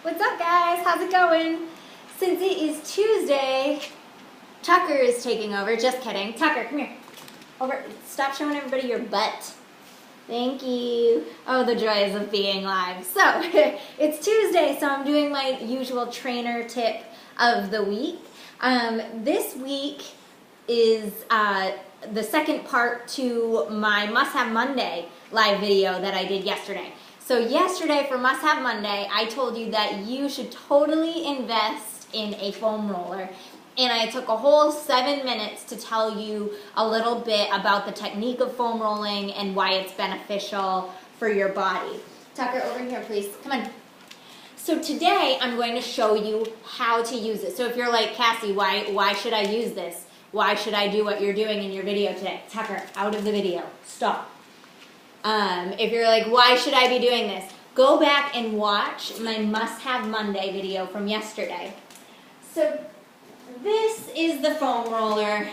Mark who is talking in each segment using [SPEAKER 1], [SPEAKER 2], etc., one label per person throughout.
[SPEAKER 1] What's up, guys? How's it going? Since it is Tuesday, Tucker is taking over. Just kidding. Tucker, come here. Over. Stop showing everybody your butt. Thank you. Oh, the joys of being live. So, it's Tuesday, so I'm doing my usual trainer tip of the week. This week is the second part to my Must Have Monday live video that I did yesterday. So yesterday for Must Have Monday, I told you that you should totally invest in a foam roller. And I took a whole 7 minutes to tell you a little bit about the technique of foam rolling and why it's beneficial for your body. Tucker, over here, please. Come on. So today, I'm going to show you how to use it. So if you're like, Cassie, why should I use this? Why should I do what you're doing in your video today? Tucker, out of the video. Stop. If you're like, why should I be doing this? Go back and watch my Must Have Monday video from yesterday. So this is the foam roller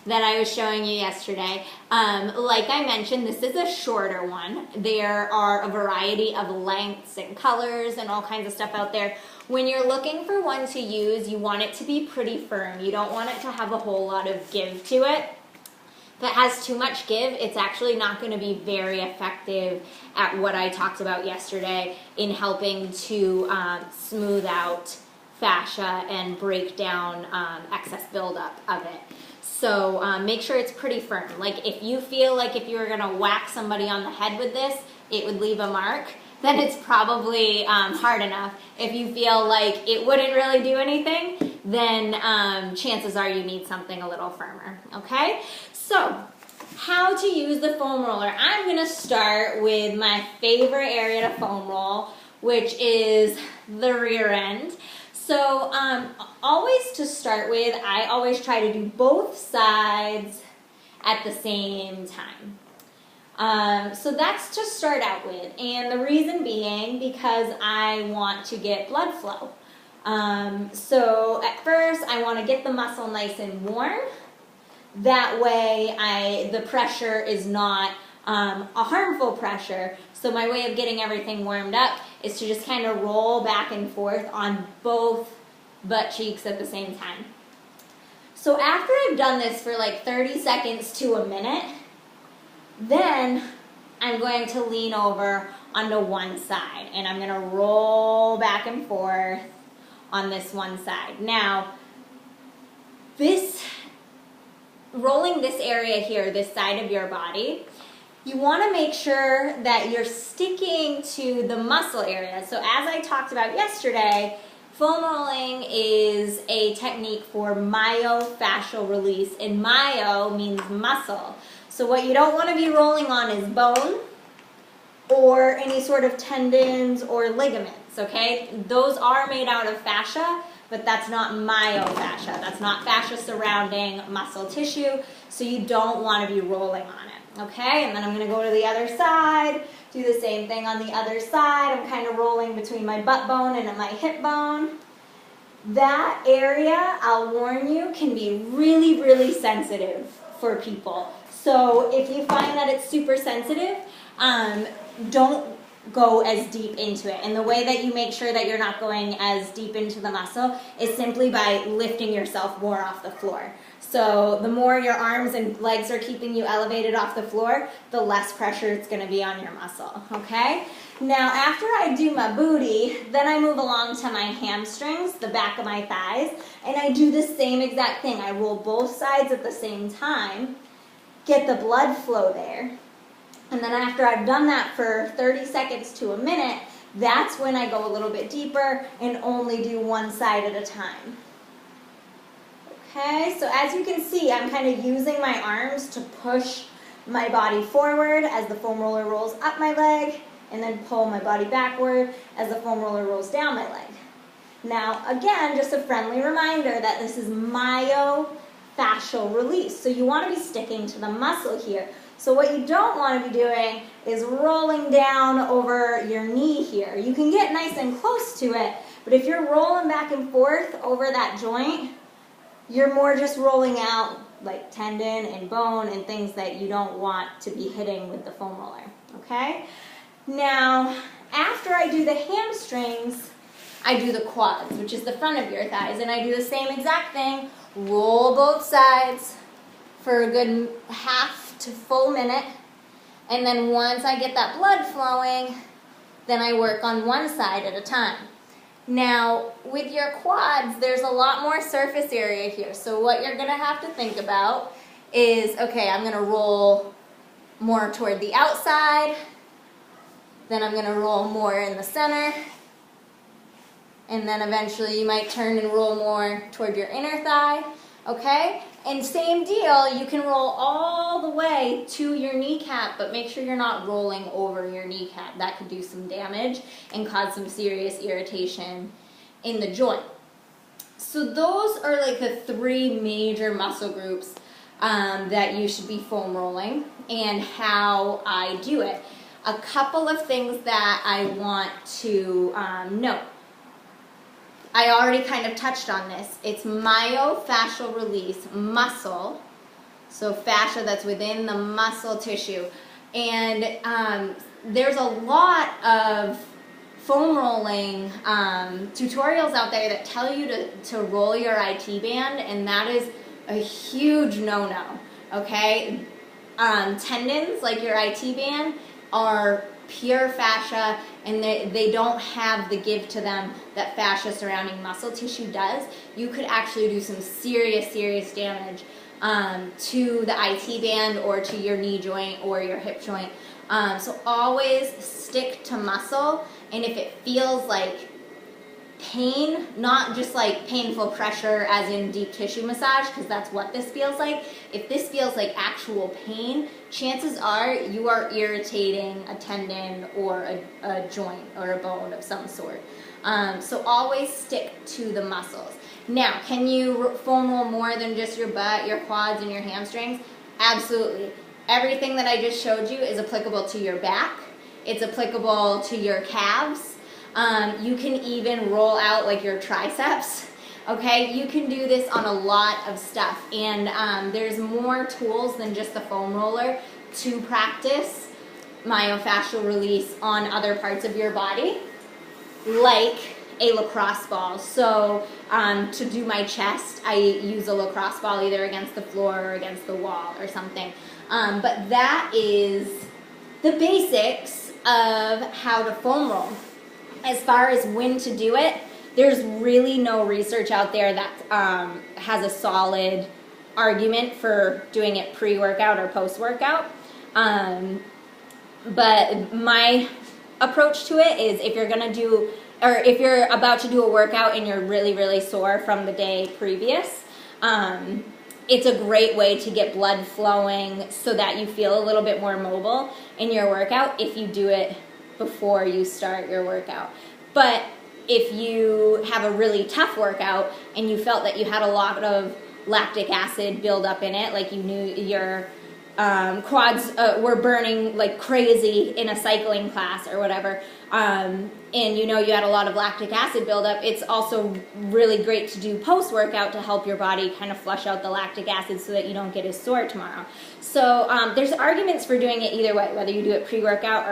[SPEAKER 1] that I was showing you yesterday. Like I mentioned, this is a shorter one. There are a variety of lengths and colors and all kinds of stuff out there. When you're looking for one to use, you want it to be pretty firm. You don't want it to have a whole lot of give to it. If it has too much give, it's actually not going to be very effective at what I talked about yesterday in helping to smooth out fascia and break down excess buildup of it. So make sure it's pretty firm. Like if you feel like if you were going to whack somebody on the head with this, it would leave a mark, then it's probably hard enough. If you feel like it wouldn't really do anything, then chances are you need something a little firmer, okay? So, how to use the foam roller. I'm going to start with my favorite area to foam roll, which is the rear end. So, always to start with, I always try to do both sides at the same time. So that's to start out with, and the reason being because I want to get blood flow. So at first I want to get the muscle nice and warm. That way the pressure is not a harmful pressure. So my way of getting everything warmed up is to just kind of roll back and forth on both butt cheeks at the same time. So after I've done this for like 30 seconds to a minute, then I'm going to lean over onto one side and I'm going to roll back and forth on this one side. Now, rolling this area here, this side of your body, you want to make sure that you're sticking to the muscle area. So as I talked about yesterday, foam rolling is a technique for myofascial release, and myo means muscle. So what you don't want to be rolling on is bone or any sort of tendons or ligaments, okay? Those are made out of fascia, but that's not myofascia. That's not fascia surrounding muscle tissue, so you don't want to be rolling on it, okay? And then I'm going to go to the other side, do the same thing on the other side. I'm kind of rolling between my butt bone and my hip bone. That area, I'll warn you, can be really, really sensitive for people. So if you find that it's super sensitive, don't go as deep into it. And the way that you make sure that you're not going as deep into the muscle is simply by lifting yourself more off the floor. So the more your arms and legs are keeping you elevated off the floor, the less pressure it's going to be on your muscle, okay? Now after I do my booty, then I move along to my hamstrings, the back of my thighs, and I do the same exact thing. I roll both sides at the same time, get the blood flow there. And then after I've done that for 30 seconds to a minute, that's when I go a little bit deeper and only do one side at a time. Okay, so as you can see, I'm kind of using my arms to push my body forward as the foam roller rolls up my leg, and then pull my body backward as the foam roller rolls down my leg. Now, again, just a friendly reminder that this is myofascial release. So you want to be sticking to the muscle here. So what you don't want to be doing is rolling down over your knee here. You can get nice and close to it, but if you're rolling back and forth over that joint, you're more just rolling out like tendon and bone and things that you don't want to be hitting with the foam roller, okay? Now, after I do the hamstrings, I do the quads, which is the front of your thighs, and I do the same exact thing. Roll both sides for a good half to full minute, and then once I get that blood flowing, then I work on one side at a time. Now, with your quads, there's a lot more surface area here, so what you're going to have to think about is, okay, I'm going to roll more toward the outside, then I'm going to roll more in the center, and then eventually you might turn and roll more toward your inner thigh, okay? And same deal, you can roll all the way to your kneecap, but make sure you're not rolling over your kneecap. That could do some damage and cause some serious irritation in the joint. So those are like the three major muscle groups that you should be foam rolling and how I do it. A couple of things that I want to note. I already kind of touched on this. It's myofascial release, muscle, so fascia that's within the muscle tissue. And there's a lot of foam rolling tutorials out there that tell you to roll your IT band, and that is a huge no-no, okay? Tendons, like your IT band, are pure fascia, and they don't have the give to them that fascia surrounding muscle tissue does. You could actually do some serious damage to the IT band or to your knee joint or your hip joint. So always stick to muscle, and if it feels like pain, not just like painful pressure as in deep tissue massage, because that's what this feels like. If this feels like actual pain, chances are you are irritating a tendon or a joint or a bone of some sort. So always stick to the muscles. Now, can you foam roll more than just your butt, your quads, and your hamstrings? Absolutely. Everything that I just showed you is applicable to your back. It's applicable to your calves. You can even roll out like your triceps, okay? You can do this on a lot of stuff, and there's more tools than just the foam roller to practice myofascial release on other parts of your body, like a lacrosse ball. So to do my chest, I use a lacrosse ball either against the floor or against the wall or something. But that is the basics of how to foam roll. As far as when to do it, there's really no research out there that has a solid argument for doing it pre-workout or post-workout. But my approach to it is if you're gonna do, or if you're about to do a workout and you're really sore from the day previous, it's a great way to get blood flowing so that you feel a little bit more mobile in your workout if you do it before you start your workout. But if you have a really tough workout and you felt that you had a lot of lactic acid build up in it, like you knew your quads were burning like crazy in a cycling class or whatever, and you know you had a lot of lactic acid buildup, it's also really great to do post-workout to help your body kind of flush out the lactic acid so that you don't get as sore tomorrow. So there's arguments for doing it either way, whether you do it pre-workout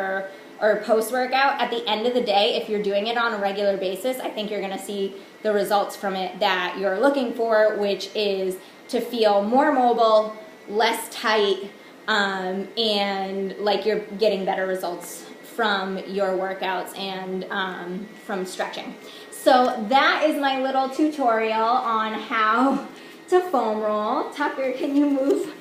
[SPEAKER 1] or post-workout. At the end of the day, if you're doing it on a regular basis, I think you're going to see the results from it that you're looking for, which is to feel more mobile, less tight, and like you're getting better results from your workouts and from stretching. So that is my little tutorial on how to foam roll. Tucker, can you move?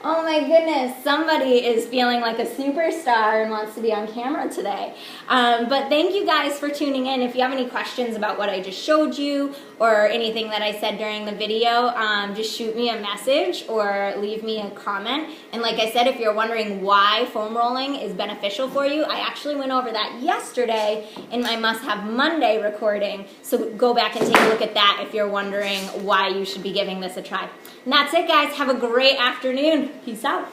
[SPEAKER 1] Oh my goodness, somebody is feeling like a superstar and wants to be on camera today. But thank you guys for tuning in. If you have any questions about what I just showed you or anything that I said during the video, just shoot me a message or leave me a comment. And like I said, if you're wondering why foam rolling is beneficial for you, I actually went over that yesterday in my Must Have Monday recording. So go back and take a look at that if you're wondering why you should be giving this a try. And that's it, guys. Have a great afternoon. Peace out.